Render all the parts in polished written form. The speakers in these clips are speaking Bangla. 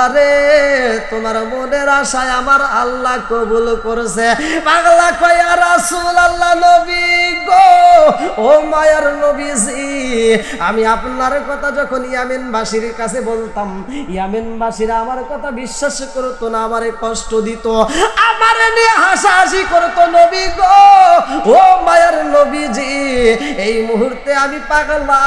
আরে তোমার মনের আশায় আমার আল্লাহ কবুল করেছে। পাগলা কয় ইয়া রাসূলুল্লাহ, নবী গো, ও মায়ার নবীজি, আমি আপনার কথা যখন ইয়ামেনবাসীর কাছে বলতাম, ইয়ামেনবাসীরা আমার কথা বিশ্বাস করতো না, আমারে কষ্ট দিত, আমারে নিয়ে হাসাহাসি করতো। নবী গো, ও মায়ার নবীজি, এই মুহূর্তে আমি পাগলা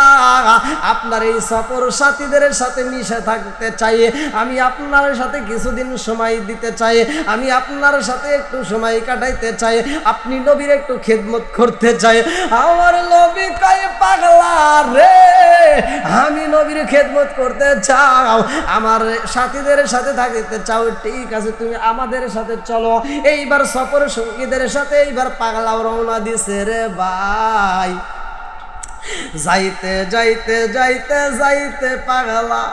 আপনার এই সফর সাথীদের সাথে মিশে থাকতে চাই, আমি আপনার সাথে কিছুদিন সময় দিতে চাই, আমি আপনার সাথে একটু সময় কাটাইতে চাই, আপনি নবীর একটু খেদমত করতে চাই। আমার নবী কয় পাগলা রে, আমি নবীর খেদমত করতে চাও, আমার সাথীদের সাথে থাকতে চাও, ঠিক আছে তুমি আমাদের সাথে চলো। এইবার সফর সঙ্গীদের সাথে এইবার পাগলাও রওনা দিছে রে ভাই। যাইতে যাইতে যাইতে যাইতে পাগলা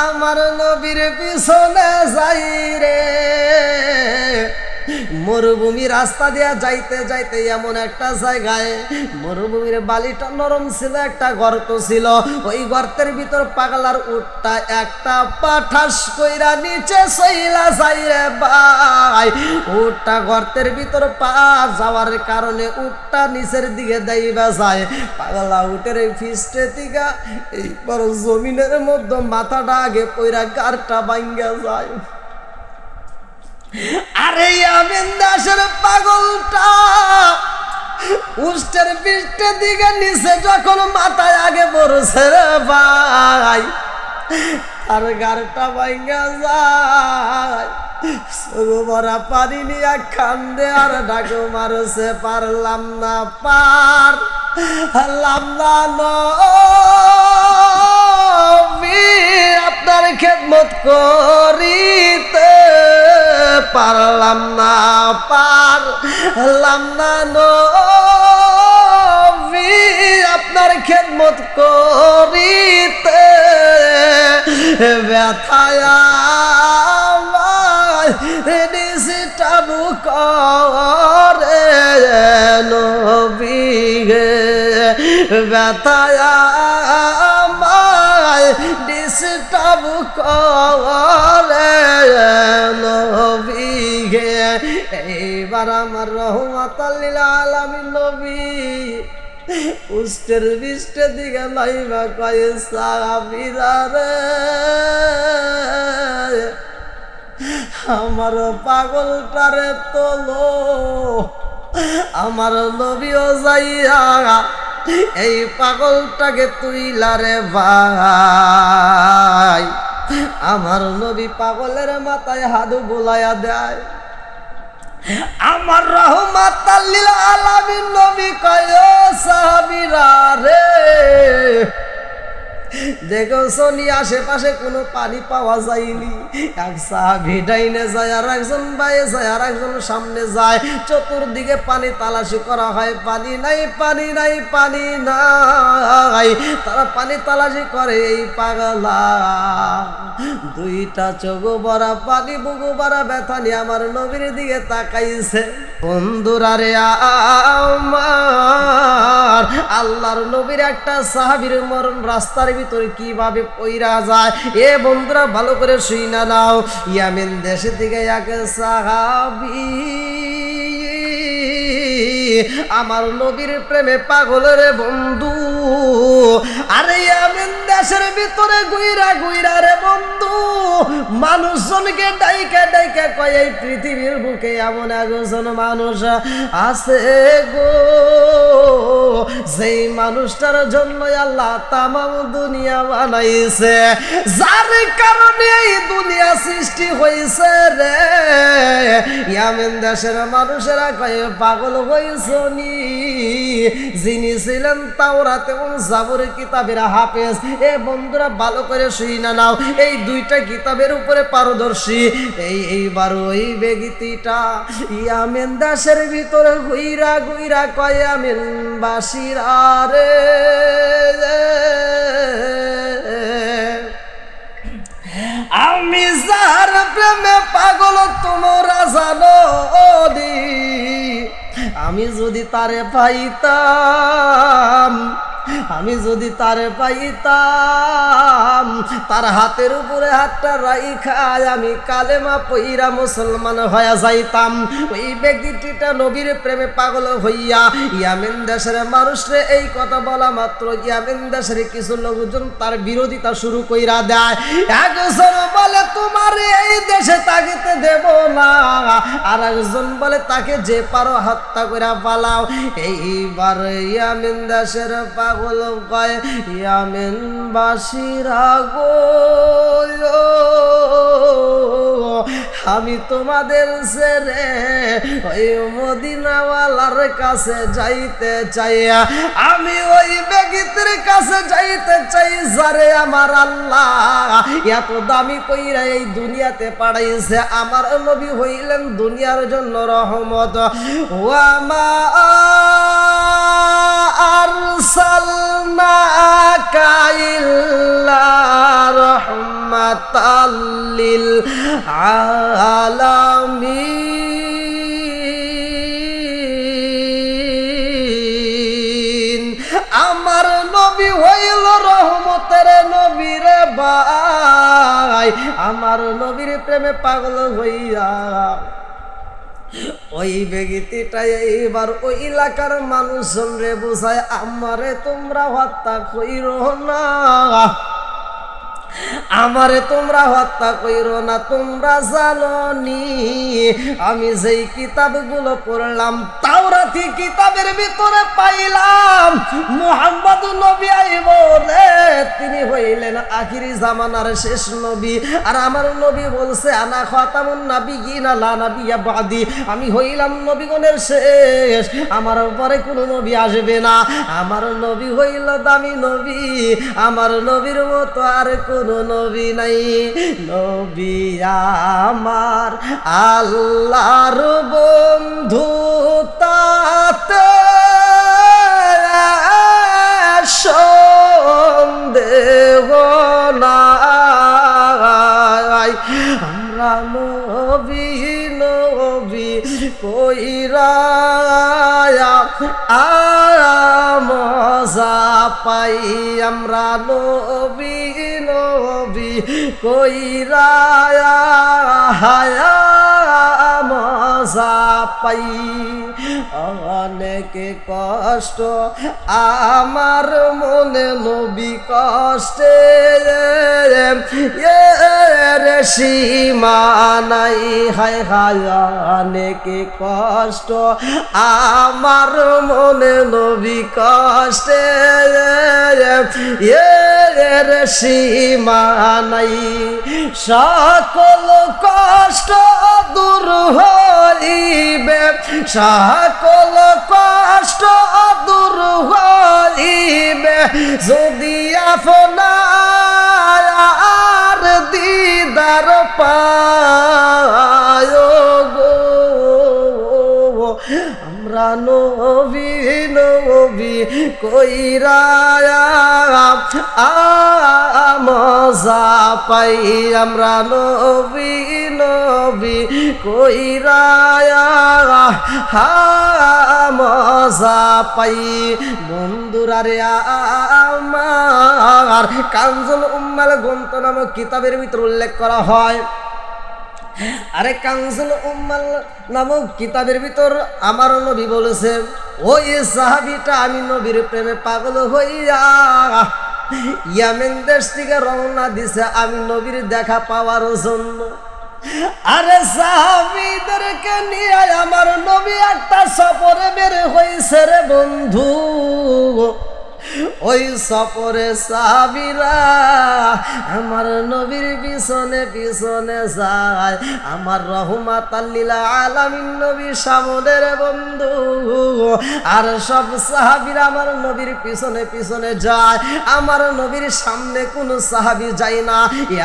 আমার নবীর পিছনে যাই রে। মরুভূমি রাস্তা দিয়া যাইতে যাইতে এমন একটা জায়গায়, মরুভূমির বালিটা নরম ছিল, একটা গর্ত ছিল, ওই গর্তের ভিতর পাগলার উটটা একটা পাঠাস কইরা নিচে সইলা যাই রে ভাই। উটটা গর্তের ভিতর পা যাওয়ার কারণে উটটা নিচের দিকে দাইবা যায়। পাগলা উটের এই ফিস্টে দিকা এইবার জমিনের মধ্যে মাথাটা আগে পইরা গারটা ভাঙ্গা যায়। আরে ইয়ামিন দাসের পাগলটা উষ্টের পৃষ্ঠের দিকে নিচে যখন মাথায় আগে পড়ছে রে ভাই, আর গারটা ভাঙ্গা যায়। ভরা পানি নিয়ে কান্দে আর ডাকো মারছে, পারলাম না, পারলাম না নবী আপনার খেদমত করিতে, পারলাম না, পারলাম না নবী আপনার খেদমত করিতে, ব্যথায় ডিস্টার্ব করে নবী গে, ব্যথায় ডিস্টার্ব করে নবী গে। এইবার আমার রহমাতাল লিল আলামিন নবী উষ্টের বিষ্টের দিকে লাইবা কয় সাহাবীরা রে, আমার পাগলটারে তোলো। আমার নবীও যাইয়া এই পাগলটাকে তুইলা রে ভাই। আমার নবী পাগলের মাথায় হাত বুলাইয়া দেয়। আমার রহমাতাল লিল আলামিন নবী কয় সাহাবীরা রে, দেখো শনি আশেপাশে কোনো পানি পাওয়া যায়নি। এক সাহাবী ডাইনে যায়, আর একজন বাইরে যায়, আর একজন সামনে যায়, চতুর্দিকে পানি তালাশি করা হয়, পানি নাই, পানি নাই, পানি নাই। তারা পানি তালাশি করে। এই পাগলা দুইটা চোখ ভরা পানি, বুকু ভরা ব্যথা নিয়ে আমার নবীর দিকে তাকাইছে। বন্ধুরা রে, আমার আল্লাহর নবীর একটা সাহাবীর মরণ রাস্তার ভিতরে কিভাবে পইরা যায়, এ বন্ধুরা ভালো করে শুইনা নাও। ইয়ামেন দেশে থেকে এক সাহাবী আমার নবীর প্রেমে পাগল রে বন্ধু। আরে ইয়ামেন দেশের ভিতরে গুইরা গুইরা রে বন্ধু মানুষজনকে ডাইকা ডাইকা কয়, এই পৃথিবীর বুকে এমন একজন মানুষ আছে গো, যেই মানুষটার জন্য আল্লাহ তামাম দুনিয়া বানাইছে, যার কারণে এই দুনিয়া সৃষ্টি হয়েছে রে। ইয়ামেন দেশের মানুষেরা কয়, পাগল হইছনি, যিনি ছিলেন তাওরাত এবং জাবুর কিতাবের হাফেজ। এ বন্ধুরা ভালো করে শুইনা নাও, এই দুইটা কিতাবের উপরে পারদর্শী। এইবার ওই ব্যক্তিটা ইয়ামেন দেশের ভিতরে গুইরা গুইরা কয়, ইয়ামেন বাসীরা রে, আমি যার প্রেমে পাগল তোমরা জানো, আমি যদি তারে পাইতাম আমি যদি তারে পাইতাম তার হাতের উপরে হাতটা রাইখা আমি কালেমা পইরা মুসলমান হয়ে যাইতাম। ওই ব্যক্তিটা নবীর প্রেমে পাগল হইয়া ইয়ামেন দেশের মানুষরে এই কথা বলা মাত্র ইয়ামেন দেশের কিছু লোকজন তার বিরোধিতা শুরু কইরা দেয়। একজন বলে তোমার এই দেশে তাকিতে দেব না, আর একজন বলে তাকে যে পারো হত্যা কইরা পালাও। এইবার ইয়ামেন দেশের পাগল কয় ইয়ামেন বাসীরা গো, আমি তোমাদের ছেড়ে ওই মদিনাওয়ালার কাছে যাইতে চাই, আমি ওই ব্যক্তির কাছে যাইতে চাই যারে আমার আল্লাহ এত দামি কইরা এই দুনিয়াতে পাঠাইছে। আমার নবী হইলেন দুনিয়ার জন্য রহমত। ওয়া মা আরসালনাকা ইল্লা রাহমাতাল লিল আলামিন। আমার নবী হইল রহমতের নবী রে ভাই। আমার নবীর প্রেমে পাগল হইয়া ওই ব্যক্তিটা এইবার ওই এলাকার মানুষজন রে বুঝায় আমারে তোমরা হত্যা কইরো না, আমারে তোমরা হত্যা কইরো না। তোমরা জানো নি আমি যেই কিতাবগুলো পড়লাম তাওরাতি কিতাবের ভিতরে পাইলাম মুহাম্মদ নবী আইব রে, তিনি হইলেন আখিরি জামানার শেষ নবী। আর আমার নবী বলছে আনা খাতামুন নাবিয়িনা লা নাবিয়্যা বাদি, আমি হইলাম নবীগণের শেষ, আমার পরে কোনো নবী আসবে না। আমার নবী হইল দামি নবী, আমার নবীর মতো আর কোনো নবী নাই। নবী আমার আল্লাহর বন্ধু তাতে সন্দেহ নাই। আমরা নবী নবী কইরা মজা পাই, আমরা নবী নবী কইরা মজা পাই। অনেক কষ্ট আমার মনে নবী কষ্টে সীমা নাই, হায় হায় অনেক কষ্ট আমার মনে নবী কষ্টে এর সীমা নাই। সকল কষ্ট দূর হইবে, সকল কষ্ট দূর হইবে যদি আপনার দিদার পায় গো। আমরা নবী নবী কইরা মজা পাই, আমরা নবী নবী কইরা মজা পাই। বন্ধুরা রে আমার কানজুল উম্মাল গ্রন্থ নামক কিতাবের ভিতর উল্লেখ করা হয়। আরে কানজুল উম্মাল নামক কিতাবের ভিতর আমার নবী বলেছেন ওই সাহাবীটা আমি নবীর প্রেমে পাগল হইয়া ইয়ামেন দেশ থেকে রওনা দিছে আমি নবীর দেখা পাওয়ার জন্য। আরে সাহাবীদেরকে নিয়ে আমার নবী একটা সফরে বের হইছে রে বন্ধু। ওই সফরে সাহাবীরা আমার নবীর পিছনে পিছনে যায়, আমার রহমাতাল লিল আলামিন নবী সামনে রে বন্ধু। আর সব সাহাবীরা আমার নবীর পিছনে পিছনে যায়, আমার নবীর সামনে কোন সাহাবী যায় না।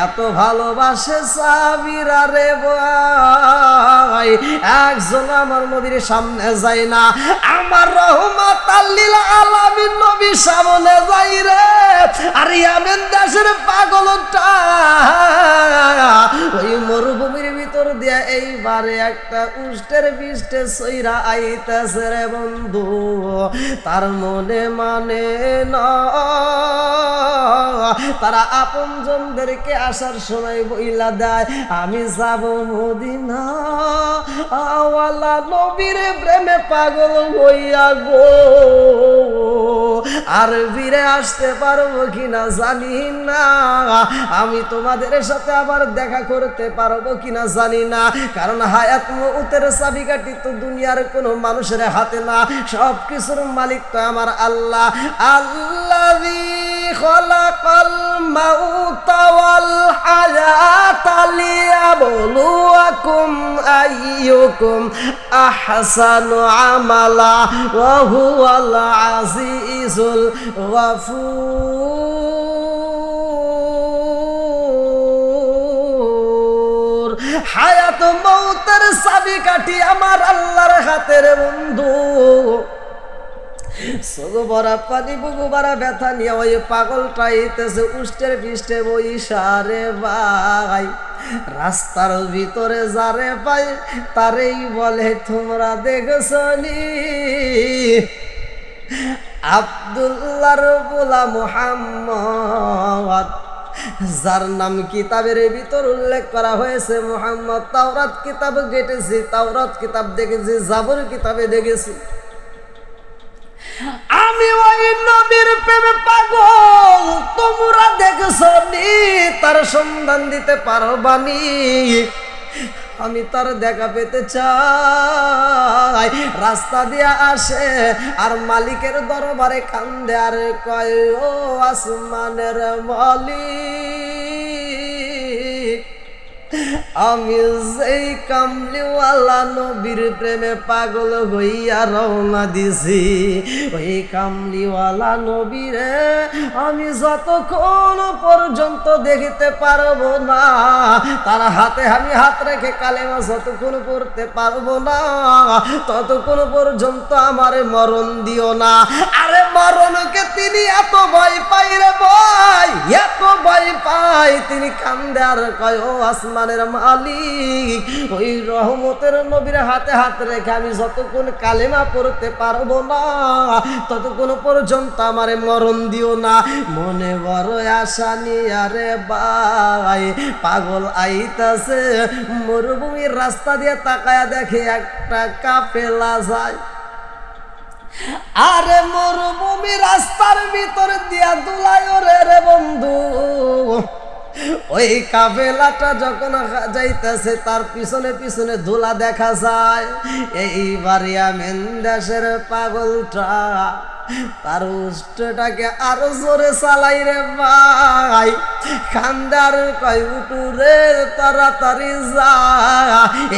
এত ভালোবাসে সাহাবীরা রে ভাই, একজন আমার নবীর সামনে যায় না। আমার রহমাতাল লিল আলামিন নবী সামনে যাই রে। আর ইয়ামেন দেশের পাগলটা ওই মরুভূমির ভিতর দিয়ে এইবারে একটা উষ্টের বিষ্টে সইরা আইতেছে রে বন্ধু, তার মনে মানে না। তারা আপনজনদেরকে আসার সময় বইলা দেয় আমি যাব মদিনা, আওয়ালা নবীর প্রেমে পাগল হইয়া গো, আর ফিরে আসতে পারবো কিনা জানি না, আমি তোমাদের সাথে আবার দেখা করতে পারবো কিনা জানি না। কারণ হায়াত মউতের চাবিকাঠি তো দুনিয়ার কোনো মানুষের হাতে না, সব কিছুর মালিক তো আমার আল্লাহ। আল্লাযী খালাকাল মাউতা ওয়াল হায়াতা লিয়াবলুয়াকুম আইয়ুকুম আহসানু আমালা ওয়া হুয়াল আজিজুল গফুর। হায়াত মউতের চাবিকাঠি আমার আল্লাহর হাতের বন্ধু। সগো ভরা পানি বুকু ভরা ব্যথা নিয়ে ওই পাগলটা আইতেছে উষ্টের পৃষ্ঠে বইসারে ভাই। রাস্তার ভিতরে যারে পাই তারেই বলে তোমরা দেখছনি আব্দুল্লাহর পোলা মুহাম্মদ, যার নাম কিতাবের ভিতর উল্লেখ করা হয়েছে মুহাম্মদ। তাওরাত কিতাব ঘেটেছি, তাওরাত কিতাব দেখেছি, জাবর কিতাবে দেখেছি। আমি ওই নবীর প্রেমে পাগল, তোমরা দেখছনি, তার সন্ধান দিতে পারবানি। আমি তার দেখা পেতে চাই। রাস্তা দিয়া আসে আর মালিকের দরবারে কান্দে আর কয় ও আসমানের মালিক, আমি যেই কামলিওয়ালা নবীর প্রেমে পাগল হইয়া রওনা দিছি, ওই কামলিওয়ালা নবীরে আমি যতক্ষণ পর্যন্ত দেখিতে পারবো না, তার হাতে আমি হাত রেখে কালেমা যতক্ষণ পড়তে পারবো না, ততক্ষণ পর্যন্ত আমারে মরণ দিও না। আরে মরণকে তিনি এত ভয় পাই রে ভাই, এত ভয় পাই, তিনি কান্দে আর কয় ও আসমানের মালিক, ওই রহমতের নবীর হাতে হাত রেখে আমি যতক্ষণ কালেমা পড়তে পারবো না, ততক্ষণ পর্যন্ত আমারে মরণ দিও না। মনে বড় আশা নিয়ে রে ভাই পাগল আইতাছে, মরুভূমির রাস্তা দিয়ে তাকায়া দেখে একটা কাফেলা যায়। আরে মরুভূমি রাস্তার ভিতর দিয়া দুলায় রে বন্ধু, ওই কাফেলাটা যখন যাইতেছে তার পিছনে পিছনে ধুলা দেখা যায়। এইবার ইয়ামেন দেশের পাগলটা তার উষ্টটাকে আরো জোরে চালাই রে ভাই, খান্দার কয় উঠুরে তাড়াতাড়ি যা,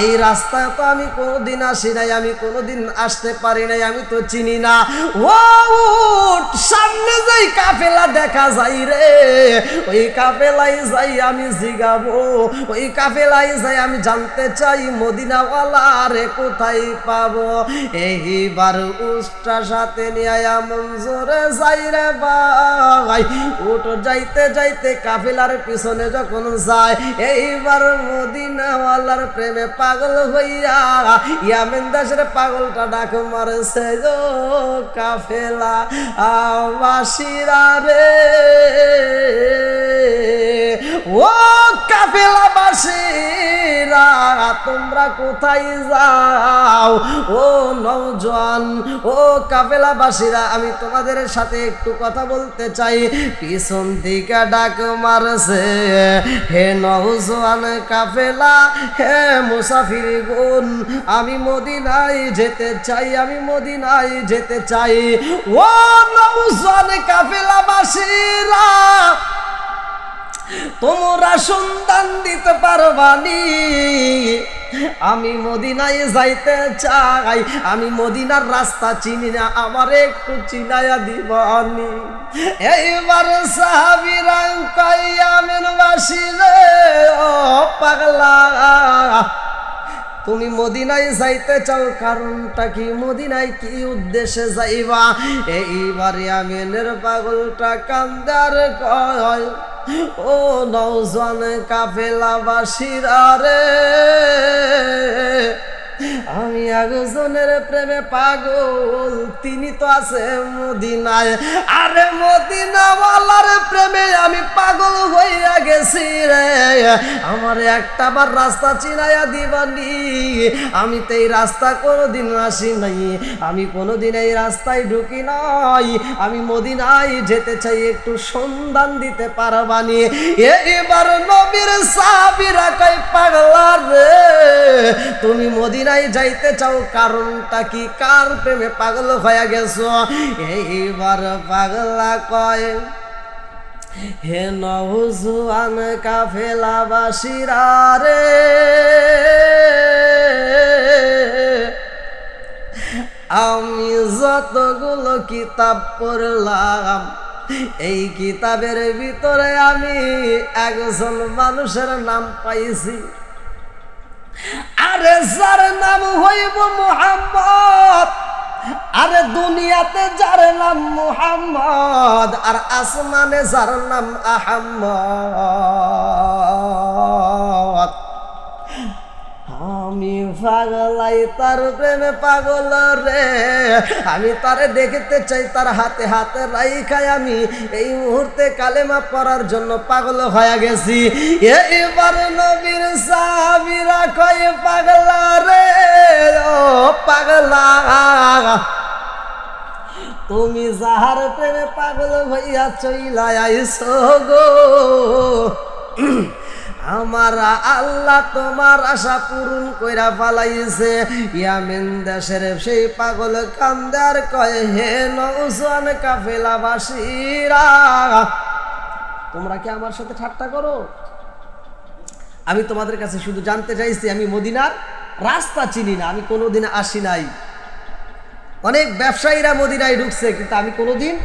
এই রাস্তায় তো আমি কোনোদিন আসি নাই, আমি কোনোদিন আসতে পারি নাই, আমি তো চিনি না। ও উঠ, সামনে যাই কাফেলা দেখা যাই রে, ওই কাফেলাই যাই আমি জিগাবো, ওই কাফেলাই যাই আমি জানতে চাই মদিনাওয়ালা রে কোথায় পাবো। এইবার উষ্টটা সাথে নিয়ে মন জোরে যাই রে ভাই, উঠ যাইতে যাইতে কাফেলার পিছনে যখন যায়, এইবার মদিনাওয়ালার প্রেমে পাগল হইয়া ইয়ামেন দেশের পাগলটা ডাক মারছে গো কাফেলা বাসিরা রে, ও কাফেলা বাসিরা তোমরা কোথায় যাও? ও নওজোয়ান, ও কাফেলা বাসিরা, আমি তোমাদের সাথে একটু কথা বলতে চাই। পিছন দিকে ডাক মারছে, হে নওজোয়ান কাফেলা, হে মুসাফির গুন, আমি মদিনায় যেতে চাই, আমি মদিনায় যেতে চাই। ও নওজোয়ান কাফেলা বাসিরা, তোমরা সন্ধান দিতে পারবানি, আমি মদিনায় যাইতে চাই, আমি মদিনার রাস্তা চিনি না, আমার একটু চিনাইয়া দিবানি। এইবার সাহাবীরা কয় আমিন বাসিরে ও পাগলা, তুমি মদিনায় যাইতে চাও, কারণটা কি? মদিনায় কি উদ্দেশ্যে যাইবা? এইবার আমিনের পাগলটা কান্দার কয় ও নওজোয়ান কাফেলাবাসীরা রে, আমি একজনের প্রেমে পাগল, তিনি তো আছে মদিনায়। আরে মদিনাওয়ালার প্রেমে আমি পাগল হইয়া গেছি রে, আমার একটা বার রাস্তা চিনাইয়া দিবানি। আমি তো এই রাস্তা কোনোদিন আসি নাই, আমি কোনোদিন এই রাস্তায় ঢুকি নাই, আমি মদিনায় যেতে চাই, একটু সন্ধান দিতে পারবানি? এবার নবীর সাহাবীরা কয় পাগলা রে, তুমি মদিনায় যাইতে চাও, কারণটা কি? কার প্রেমে পাগল হয়ে গেছো? এইবার পাগলা কয়, হে নওজোয়ান কাফেলাবাসীরা রে, আমি যতগুলো কিতাব পড়লাম, এই কিতাবের ভিতরে আমি একজন মানুষের নাম পাইছি। আরে যার নাম হইব মুহাম্মদ। আরে দুনিয়াতে যার নাম মুহাম্মদ, আর আসমানে যার নাম আহাম্মদ। আমি পাগলাই তার প্রেমে পাগল রে, আমি তারে দেখতে চাই, তার হাতে হাতে রাইখাই আমি এই মুহূর্তে কালেমা পড়ার জন্য পাগল হয়ে গেছি। এবার নবীর সাহাবীরা কয় পাগলা রে, ও পাগলা, তুমি যাহার প্রেমে পাগল হইয়া চইলা আইছো গো, আমার আল্লাহ তোমার আশা পূরণ কইরা ফালাইছে। ইয়ামেন দেশের সেই পাগল কান্দে আর কয়, হে নওজোয়ান কাফেলাবাসীরা, তোমরা কি আমার সাথে ঠাট্টা করো? আমি তোমাদের কাছে শুধু জানতে চাইছি, আমি মদিনার রাস্তা চিনি না, আমি কোনোদিন আসি নাই। অনেক ব্যবসায়ীরা মদিনায় ঢুকছে, কিন্তু আমি কোনোদিন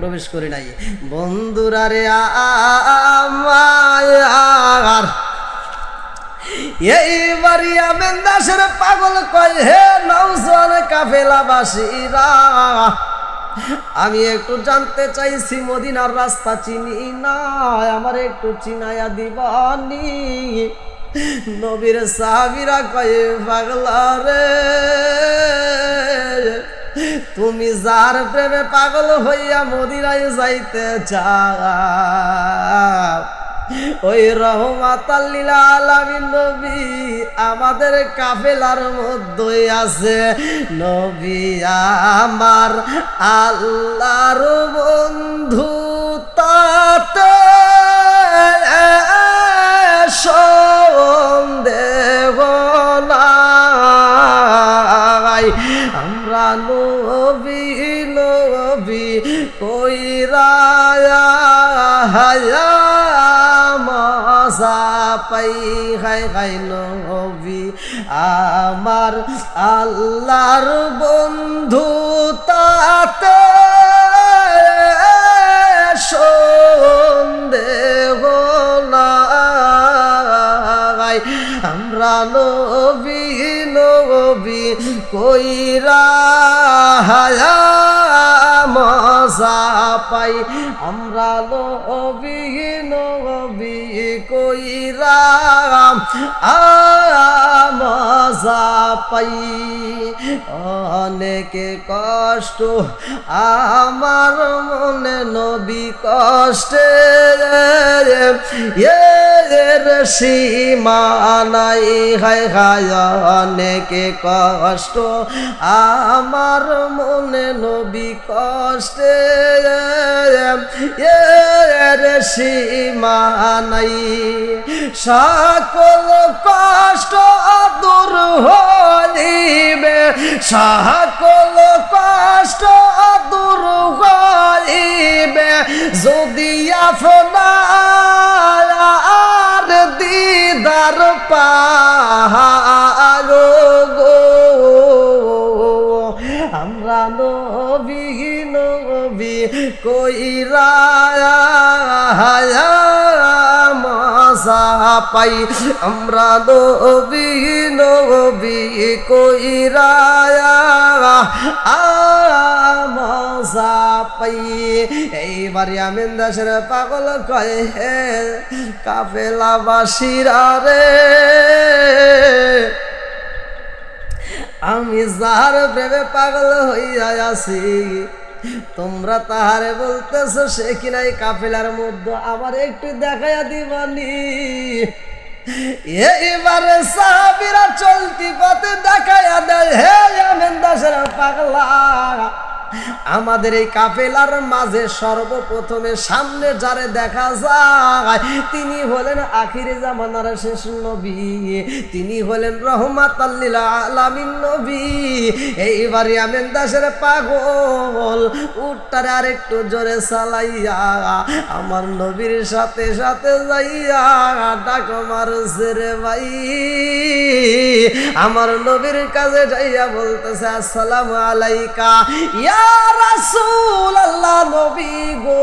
প্রবেশ করি নাই। বন্ধুরা রে আমার, এইবার ইয়ামেন দেশের পাগল কয়, হে নওজোয়ান কাফেলাবাসীরা, আমি একটু জানতে চাইছি, মদিনার রাস্তা চিনি না, আমার একটু চিনাইয়া দিবানি? নবীর সাহাবীরা কয় পাগলা রে, তুমি যার প্রেমে পাগল হইয়া মদিনায় যাইতে চাও, ওই রহমাতাল লিল আলামিন নবী আমাদের কাফেলার মধ্যে আছে। নবী আমার আল্লাহর বন্ধু, তাতে সন্দেহ নাই। আমরা নবী নবী কইরা মজা পাই, হাই হাই নবী আমার আল্লাহর বন্ধু, তাতে সন্দেহ নাই। আমরা নবী নবী কইরা মজা পাই, আমরা নবী নবী কইরা মজা পাই। অনেকে কষ্ট আমার মনে, নবী কষ্টে এর সীমা নাই, হায় হায় অনেকে কষ্ট আমার মনে, নবী কষ্টে এর সীমা নাই। সকল কষ্ট দূর হইবে, সকল কষ্ট দূর হইবে, যদি আপনার দিদার পাহাড় গো। আমরা নবী নবী কইরা মজা পাই আমরা নবী নবী কইরা মজা পাই। এইবার ইয়ামিন দেশের পাগল কয় হে কাফেলাবাসীরা রে, আমি যার প্রেমে পাগল হইয়া আছি তোমরা তাহারে বলতেছো সে কিনা এই কাফেলার মধ্যে আবার একটু দেখাইয়া দিবানি। এইবারে সাহাবীরা চলতি পথে দেখাইয়া দেয় হে ইয়ামিন দেশের পাগলা, আমাদের এই কাফেলার মাঝে সর্বপ্রথমে সামনে যারে দেখা যায় তিনি হলেন আখিরে জামানার শেষ নবী, তিনি হলেন রহমাতাল লিল আলামিন নবী। এইবার ইয়ামিন দাসের পাগল উটটারে আরেকটু জোরে চালাইয়া আমার নবীর সাথে সাথে যাইয়া ডাক মারছে রে ভাই, আমার নবীর কাছে যাইয়া বলতেছে আসসালামু আলাইকা ইয়া রাসূলুল্লাহ, নবী গো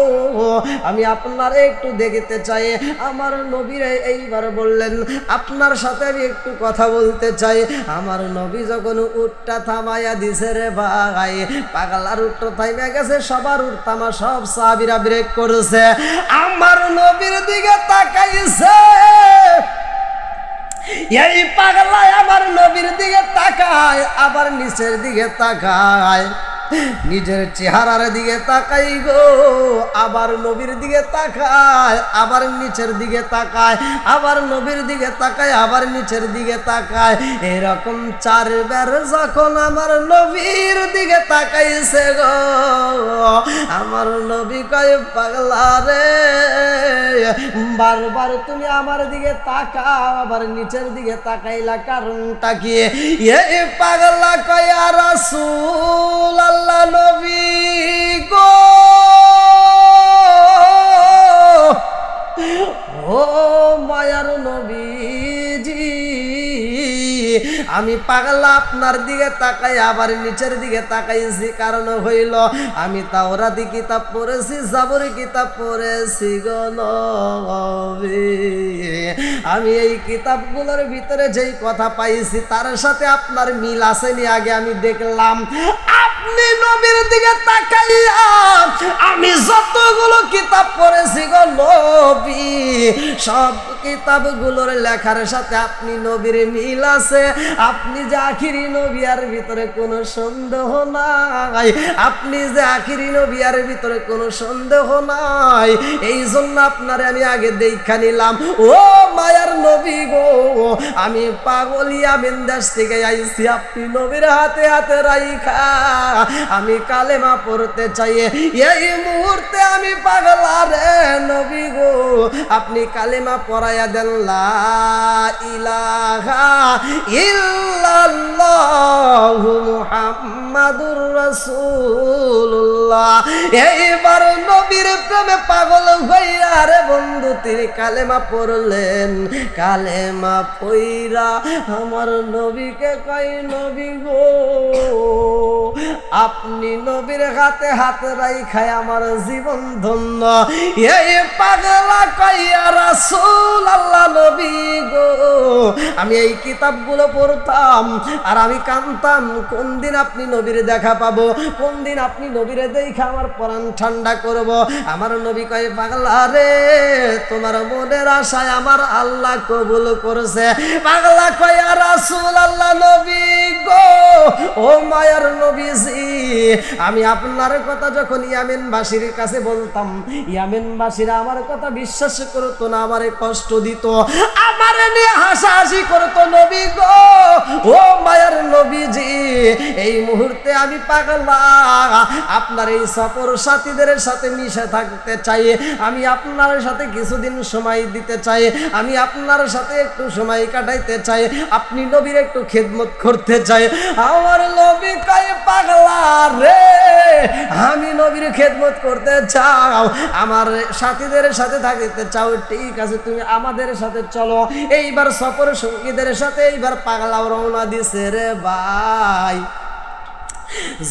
আমি আপনার একটু দেখতে চাই। আমার নবীরে এইবার বললেন আপনার সাথে আমি একটু কথা বলতে চাই। আমার নবী যখন উটটা থামাইয়া দিছে রে ভাই, পাগলার উটটা থাইমা গেছে, সবার উট থামা, সব সাহাবীরা ব্রেক করেছে, আমার নবীর দিকে তাকাইছে। এই পাগলা আমার নবীর দিকে তাকায়, আবার নিচের দিকে তাকায়, নিজের চেহারার দিকে তাকাই গো, আবার নবীর দিকে তাকায়, আবার নিচের দিকে তাকায়, আবার নবীর দিকে তাকায়, আবার নিচের দিকে তাকায়। এরকম চারবার যখন আমার নবীর দিকে তাকাইছে গো, আমার নবী কয় পাগলা রে বারবার তুমি আমার দিকে তাকাও, আবার নিচের দিকে তাকাইলা কারণটা কি? এই পাগলা কয় ইয়া রাসূলুল্লাহ নবী গো, ও মায়ার নবীজি, আমি পাগলা আপনার দিকে তাকাই আবার নিচের দিকে তাকাইছি, কারণ হইল আমি তাওরাতি কিতাব পড়েছি, জাবুরি কিতাব পড়েছি গো নবী, আমি এই কিতাবগুলোর ভিতরে যেই কথা পাইছি তার সাথে আপনার মিল আসেনি। আগে আমি দেখলাম আপনি নবীর দিকে তাকাইয়া আমি যতগুলো কিতাব পড়েছি গো নবী, সব কিতাবগুলোর লেখার সাথে আপনি নবীর মিল আছে। আপনি যে আখিরি নবী আর ভিতরে কোনো সন্দেহ নাই, আপনি যে আখিরি নবী আর ভিতরে কোনো সন্দেহ নাই, এই জন্য আপনারে আমি আগে দেখা নিলাম। ও মায়ার নবী গো, আমি পাগল ইয়ামিন দেশ থেকে আইছি, আপনি নবীর হাতে হাতে রাইখা আমি কালেমা পড়তে চাই। এই মুহূর্তে আমি পাগলা রে নবী গো, আপনি কালেমা পড়াইয়া দেন লা ইলাহা ইল্লাল্লাহু মুহাম্মাদুর রাসূলুল্লাহ। এইবার নবীর প্রেমে পাগল হইয়া রে বন্ধু তিনি কালেমা পড়লেন, কালেমা পইরা আমার নবীকে কই নবী গো, আপনি নবীর হাতে হাত রাইখায় আমার জীবন ধন্য। এই পাগলা কই ইয়া রাসূলুল্লাহ নবী গো, আমি এই কিতাবগুলো পড়তাম আর আমি কাঁদতাম, কোন দিন আপনি নবীর দেখা পাবো, কোন দিন আপনি নবীরে দেখা আমার প্রাণ ঠান্ডা করব। আমার নবী কয় পাগলা রে তোমার মনের আশায় আমার আল্লাহ কবুল করেছে। পাগলা কয় ইয়া রাসূলুল্লাহ নবী গো, ও মায়ার নবীজি, আমি আপনার কথা যখন ইয়ামিনবাসীর কাছে বলতাম, ইয়ামিনবাসীরা আমার কথা বিশ্বাস করতো না, আমারে কষ্ট দিত, আমারে নিয়ে হাসাহাসি করতো নবী গো। ও মায়ার নবীজি, এই মুহূর্তে আমি পাগলা আপনার এই সফর সাথীদের সাথে মিশে থাকতে চাই, আমি আপনার সাথে কিছুদিন সময় দিতে চাই, আমি আপনার সাথে একটু সময় কাটাইতে চাই, আপনি নবীর একটু খেদমত করতে চাই। আমার নবী কয় পাগলা রে আমি নবীর খেদমত করতে চাও, আমার সাথীদের সাথে থাকতে চাও, ঠিক আছে তুমি আমাদের সাথে চলো। এইবার সফর সঙ্গীদের সাথে এইবার পাগলাও রওনা দিছে রে ভাই।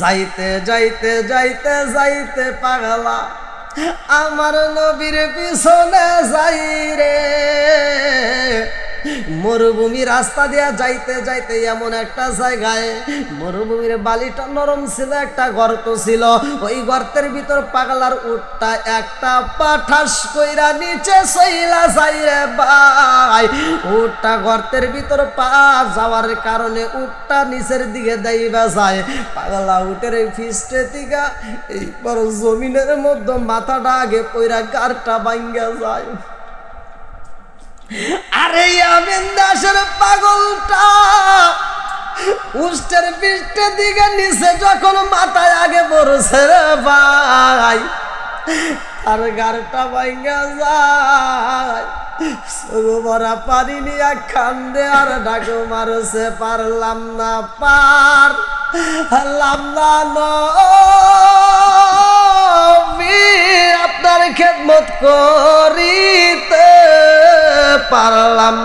যাইতে যাইতে যাইতে যাইতে পাগলা আমার নবীর পিছনে যাই রে। মরুভূমি রাস্তা দিয়া যাইতে যাইতে এমন একটা জায়গায় মরুভূমির বালিটা নরম ছিল, একটা গর্ত ছিল। ওই গর্তের ভিতর পাগলার উটটা একটা পাঠাস কইরা নিচে সইলা যাই রে ভাই। উটটা গর্তের ভিতর পা যাওয়ার কারণে উটটা নিচের দিকে দাইবা যায়। পাগলা উটের এই ফিস্টে দিকা এইবার জমিনের মধ্যে মাথাটা আগে পইরা গারটা ভাঙ্গা যায়। আরে আমিন দাসের পাগলটা উষ্টের পৃষ্ঠের দিকে নিচে যখন মাথায় আগে পড়ছে রে ভাই, আর গারটা ভাঙ্গা যায়। ভরা পানি নিয়ে কান্দে আর ডাকো মারছে, পারলাম না পারলাম না নবী আপনার খেদমত করিতে, পারলাম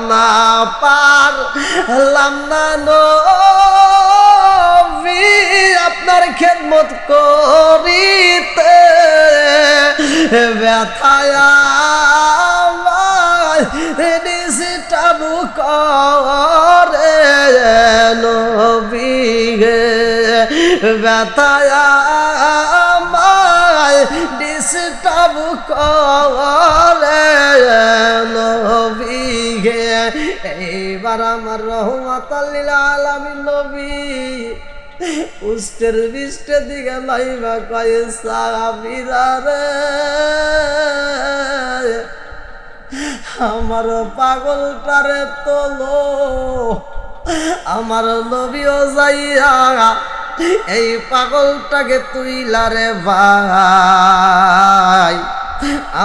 না নবী আপনার খেদমত করিতে। ব্যথায় ডিস্টার্ব করে নবী গে, ব্যথায় ডিস্টার্ব করে নবী গে। এইবার আমার রহমাতাল লিল আলামিন নবী উষ্টের বিষ্টের দিকে লাইবা কয়ে সাহাবীরা রে, আমার পাগলটারে তোলো। আমার নবীও যাইয়া এই পাগলটাকে তুইলা রে ভাই।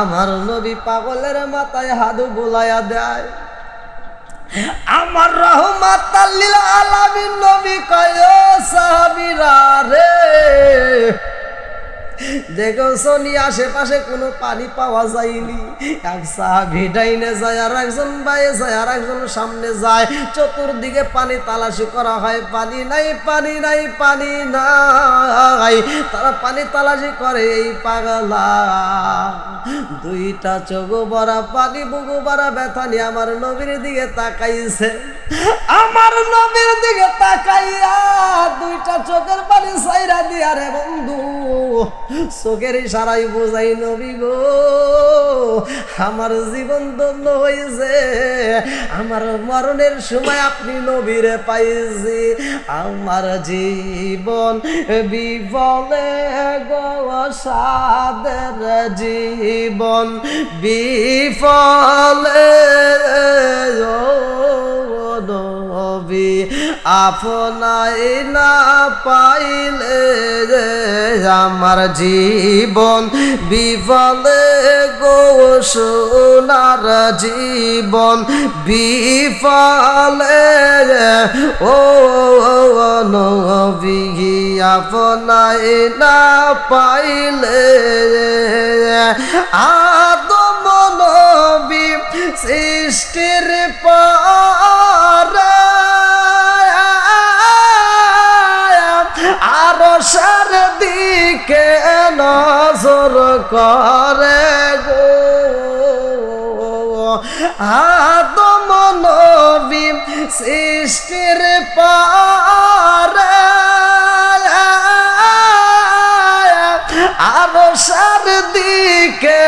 আমার নবী পাগলের মাথায় হাত বুলাইয়া দেয়। আমার রহমাতাল লিল আলামিন নবী কয় সাহাবীরা রে, দেখো শনি আশেপাশে কোনো পানি পাওয়া যায়নি। এক সাহাবী ডাইনে যায়, আর একজন বাইরে যায়, আর একজন সামনে যায়। চতুর্দিকে পানি তালাশি করা হয়, পানি নাই পানি নাই পানি নাই। তারা পানি তালাশি করে। এই পাগলা দুইটা চোখ ভরা পানি, বুকু ভরা ব্যথা নিয়ে আমার নবীর দিকে তাকাইছে। আমার নবীর দিকে তাকাইয়া দুইটা চোখের পানি সাইরা দিয়া রে বন্ধু চোখের ইশারায় বোঝাই নবী গো আমার জীবন ধন্য হয়েছে, আমার মরণের সময় আপনি নবীরে পাইছি। আমার জীবন বিফলে গো সাদের জীবন বিফলে নবী আপনাই না পাইলে আমার জীবন বিফলে গো সোনার জীবন বিফলে ও নবী আপনাই না পাইলে। আদম নবী সৃষ্টির পরে আরশের দিকে নজর করে গো আদম নবী সৃষ্টির পরে আরশের দিকে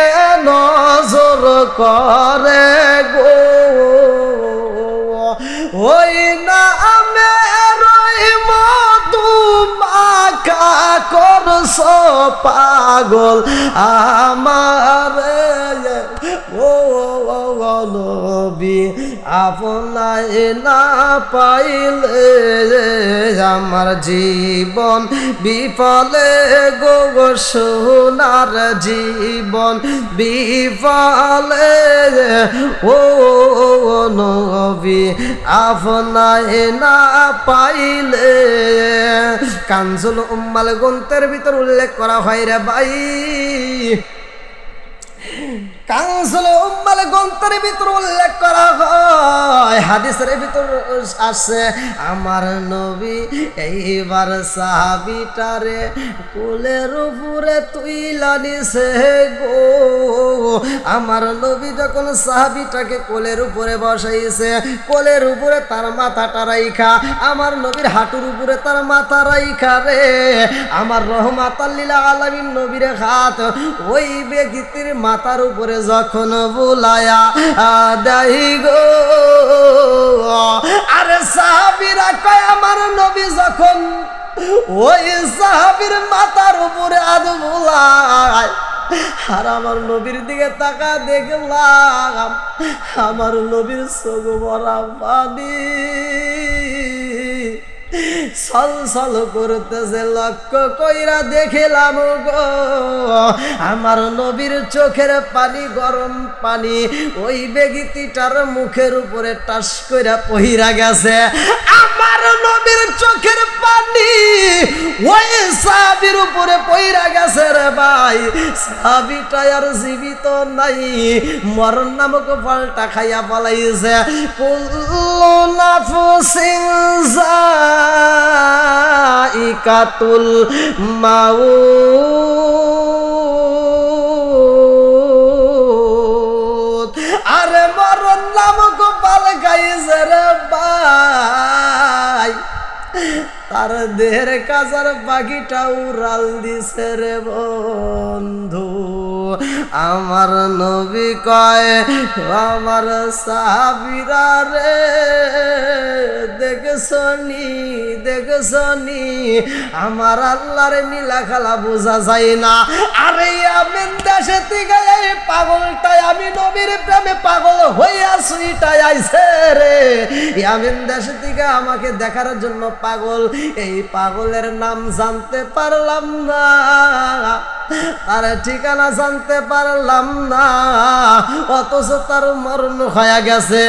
নজর করে গো ওই নামের মধু মাখা করছ পাগল আমার ও নবী আপনাই না পাইলে আমার জীবন বিফলে গো সোনার জীবন বিফলে ও নবী আপনাই না পাইলে। কানজুল উম্মাল গ্রন্থের ভিতর উল্লেখ করা হয় রে ভাই কানজুল উম্মাল গ্রন্থের ভিতর উল্লেখ করা হয়, হাদিসের ভিতর আসে, আমার নবী এইবার সাহাবীটারে কোলের উপরে তুইলা নিছে গো। আমার নবী যখন সাহাবীটাকে কোলের উপরে বসাইছে, কোলের উপরে তার মাথাটা রাইখা, আমার নবীর হাঁটুর উপরে তার মাথা রাইখা রে, আমার রহমাতাল লিল আলামিন নবীর হাত ওই ব্যক্তির মাথার উপরে যখন বুলায়া দেই গো, আরে সাহাবীরা কয় আমার নবী যখন ওই সাহাবীর মাথার উপরে হাত বুলায়, আর আমার নবীর দিকে তাকা দেখলাম আমার নবীর চোখ ভরা পানি ছলছল করতেছে। লক্ষ্য কইরা দেখিলাম গো আমার নবীর চোখের পানি, গরম পানি ওই ব্যক্তিটার মুখের উপরে টাস কইরা পহিরা গেছে। আমার নবীর চোখের পানি ওই সাহাবীর উপরে পহিরা গেছে রে ভাই। সাহাবীটা আর জীবিত নাই, মরণ নামক ফলটা খাইয়া পালাইছে। কুল্লু নাফসিন যায়িকাতুল মাউত, আরে মরণ নামক ফল খাইছে রে ভাই। তার দেহের কাজার পাখিটা উড়াল দিছে রে বন্ধু। আমার নবী কয় আমার সাহাবীরা রে, দেখছনি দেখছনি আমার আল্লাহর নীলা খেলা বোঝা যায় না। আরে আমি দেশে থেকে এই পাগলটাই আমি নবীর প্রেমে পাগল হইয়া সুইটাই আইছে রে। আমি দেশে থেকে আমাকে দেখার জন্য পাগল, এই পাগলের নাম জানতে পারলাম না, তার ঠিকানা জানতে পারলাম না, অথচ তার মরণ হয়ে গেছে।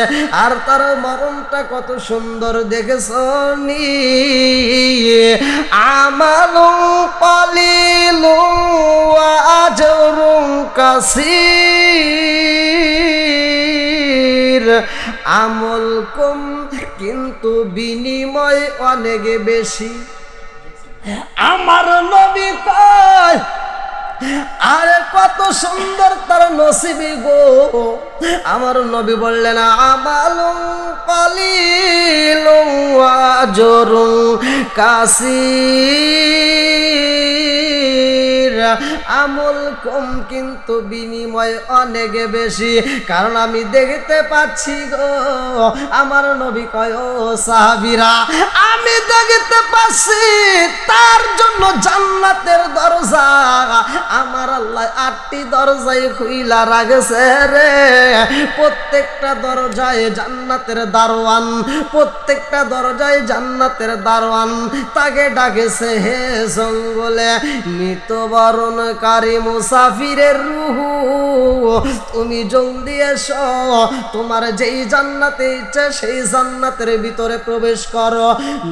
আর তার মরণটা কত সুন্দর দেখেছনি। আমালু পালিলু আজরুন কাসীর, আমল কম কিন্তু বিনিময় অনেক বেশি। আমার নবী কয় আরে কত সুন্দর তার নসিবি গো। আমার নবী বললেন আমালুন কালিলুন ওয়া আজরুন কাসীর, আমল কম কিন্তু বিনিময় অনেক বেশি। কারণ আমি দেখতে পাচ্ছি গো, আমার নবী কয় ও সাহাবীরা আমি দেখতে পাচ্ছি তার জন্য জান্নাতের দরজা আমার আল্লাহ 8টি দরজায় খুইলা রাখছে রে। প্রত্যেকটা দরজায় জান্নাতের দারোয়ান, প্রত্যেকটা দরজায় জান্নাতের দারোয়ান তাকে ডাকেছে হে জঙ্গলে মৃত্যুবরণকারী মুসাফিরের রুহু, তুমি জলদি এসো, তোমার যেই জান্নাতে ইচ্ছে সেই জান্নাতের ভিতরে প্রবেশ করো।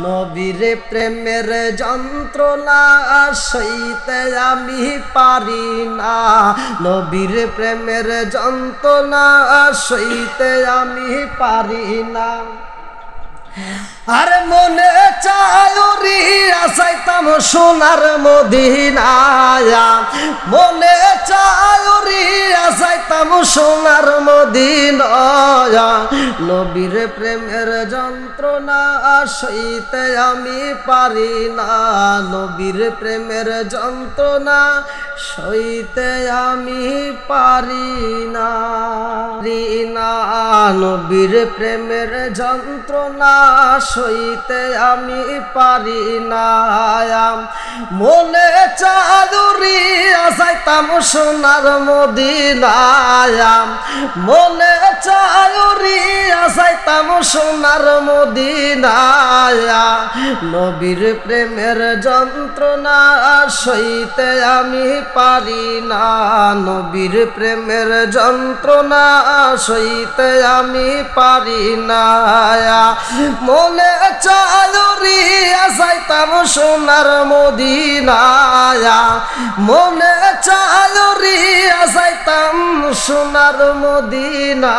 নবীর প্রেমের যন্ত্রণা সইতে আমি পারি না, নবীর প্রেমের যন্ত্রণা সইতে আমি পারি না। আরে মনে চায়রি আসাইতাম সোনার মদিনায়, মনে চায়রি আসাইতাম সোনার মদিনায়, নবীর প্রেমের যন্ত্রণা সইতে আমি পারি না, নবীর প্রেমের যন্ত্রণা সইতে আমি পারি না, নবীর প্রেমের যন্ত্রণা সইতে আমি পারি না। মনে চাদুরি আসাইতাম সোনার মদিনায়, মনে চাদুরি আসাইতাম সোনার মদিনায়, নবীর প্রেমের যন্ত্রণা সইতে আমি পারি না, নবীর প্রেমের যন্ত্রণা সইতে আমি পারি না। মনে চাদুরি আসাইতাম সোনার মদিনায়, মনে চাদুরি আসাইতাম সোনার মদিনা